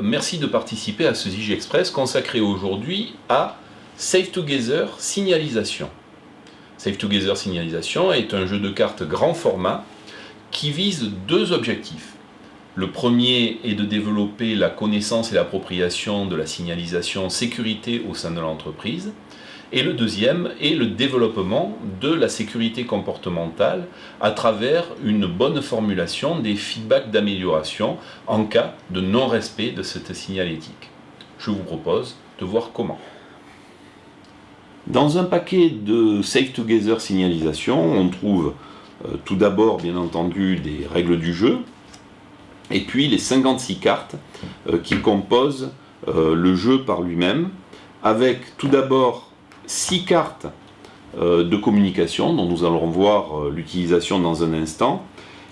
merci de participer à ce Zige Express consacré aujourd'hui à Safe Together Signalisation. Safe Together Signalisation est un jeu de cartes grand format qui vise deux objectifs. Le premier est de développer la connaissance et l'appropriation de la signalisation sécurité au sein de l'entreprise. Et le deuxième est le développement de la sécurité comportementale à travers une bonne formulation des feedbacks d'amélioration en cas de non-respect de cette signalétique. Je vous propose de voir comment. Dans un paquet de Safe Together Signalisation, on trouve tout d'abord bien entendu des règles du jeu, et puis les 56 cartes qui composent le jeu par lui-même, avec tout d'abord 6 cartes de communication, dont nous allons voir l'utilisation dans un instant,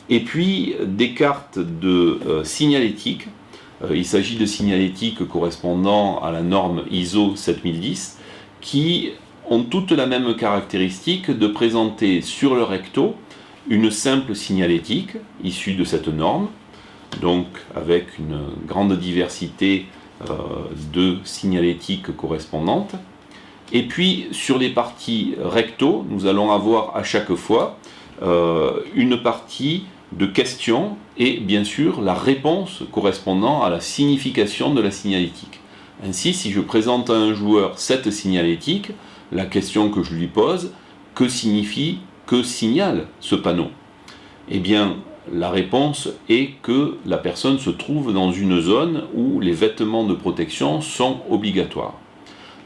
et puis des cartes de signalétique. Il s'agit de signalétique correspondant à la norme ISO 7010, qui ont toutes la même caractéristique de présenter sur le recto une simple signalétique issue de cette norme, donc avec une grande diversité de signalétiques correspondantes. Et puis sur les parties recto, nous allons avoir à chaque fois une partie de questions et bien sûr la réponse correspondant à la signification de la signalétique. Ainsi, si je présente à un joueur cette signalétique, la question que je lui pose, que signifie, que signale ce panneau? Eh bien, la réponse est que la personne se trouve dans une zone où les vêtements de protection sont obligatoires.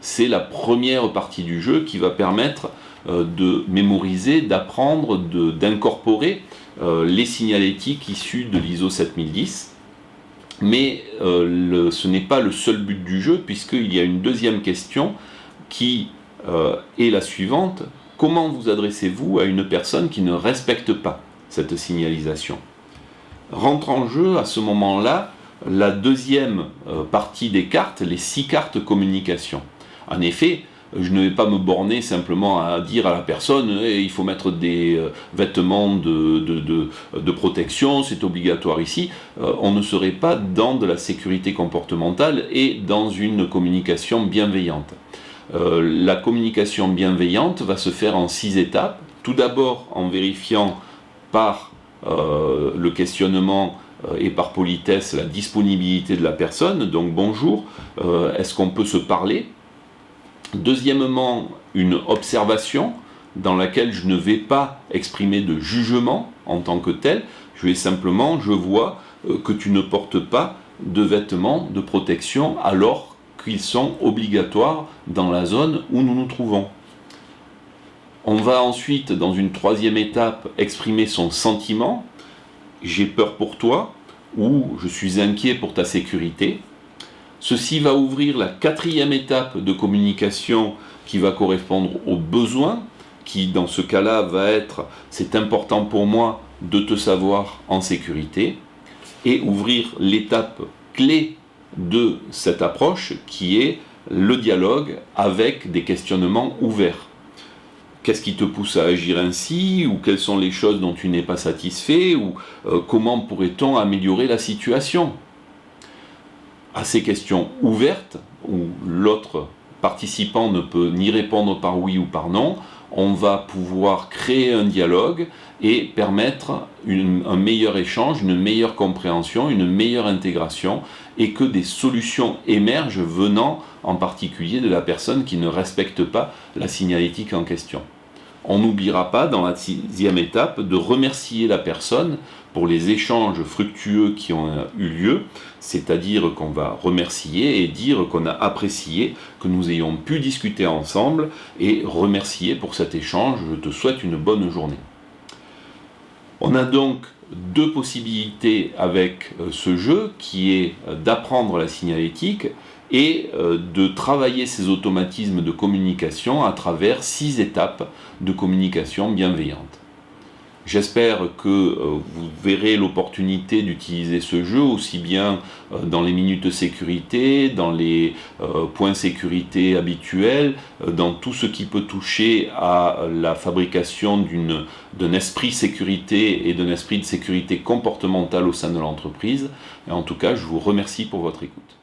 C'est la première partie du jeu qui va permettre de mémoriser, d'apprendre, d'incorporer les signalétiques issues de l'ISO 7010. Mais ce n'est pas le seul but du jeu, puisqu'il y a une deuxième question qui est la suivante. Comment vous adressez-vous à une personne qui ne respecte pas cette signalisation? Rentre en jeu à ce moment-là la deuxième partie des cartes, les 6 cartes communication. En effet, je ne vais pas me borner simplement à dire à la personne il faut mettre des vêtements de protection, c'est obligatoire ici. On ne serait pas dans de la sécurité comportementale et dans une communication bienveillante. La communication bienveillante va se faire en 6 étapes. Tout d'abord en vérifiant par le questionnement et par politesse la disponibilité de la personne, donc bonjour, est-ce qu'on peut se parler? Deuxièmement, une observation dans laquelle je ne vais pas exprimer de jugement en tant que tel, je vois que tu ne portes pas de vêtements de protection alors qu'ils sont obligatoires dans la zone où nous nous trouvons. On va ensuite, dans une troisième étape, exprimer son sentiment. J'ai peur pour toi ou je suis inquiet pour ta sécurité. Ceci va ouvrir la quatrième étape de communication qui va correspondre aux besoins, qui dans ce cas-là va être « c'est important pour moi de te savoir en sécurité » et ouvrir l'étape clé de cette approche qui est le dialogue avec des questionnements ouverts. Qu'est-ce qui te pousse à agir ainsi, ou quelles sont les choses dont tu n'es pas satisfait, ou comment pourrait-on améliorer la situation? À ces questions ouvertes, où l'autre participant ne peut ni répondre par oui ou par non, on va pouvoir créer un dialogue et permettre un meilleur échange, une meilleure compréhension, une meilleure intégration, et que des solutions émergent venant en particulier de la personne qui ne respecte pas la signalétique en question. On n'oubliera pas dans la 6e étape de remercier la personne pour les échanges fructueux qui ont eu lieu, c'est-à-dire qu'on va remercier et dire qu'on a apprécié que nous ayons pu discuter ensemble et remercier pour cet échange, je te souhaite une bonne journée. On a donc 2 possibilités avec ce jeu qui est d'apprendre la signalétique et de travailler ces automatismes de communication à travers 6 étapes de communication bienveillante. J'espère que vous verrez l'opportunité d'utiliser ce jeu aussi bien dans les minutes sécurité, dans les points sécurité habituels, dans tout ce qui peut toucher à la fabrication d'un esprit sécurité et d'un esprit de sécurité comportementale au sein de l'entreprise. Et en tout cas, je vous remercie pour votre écoute.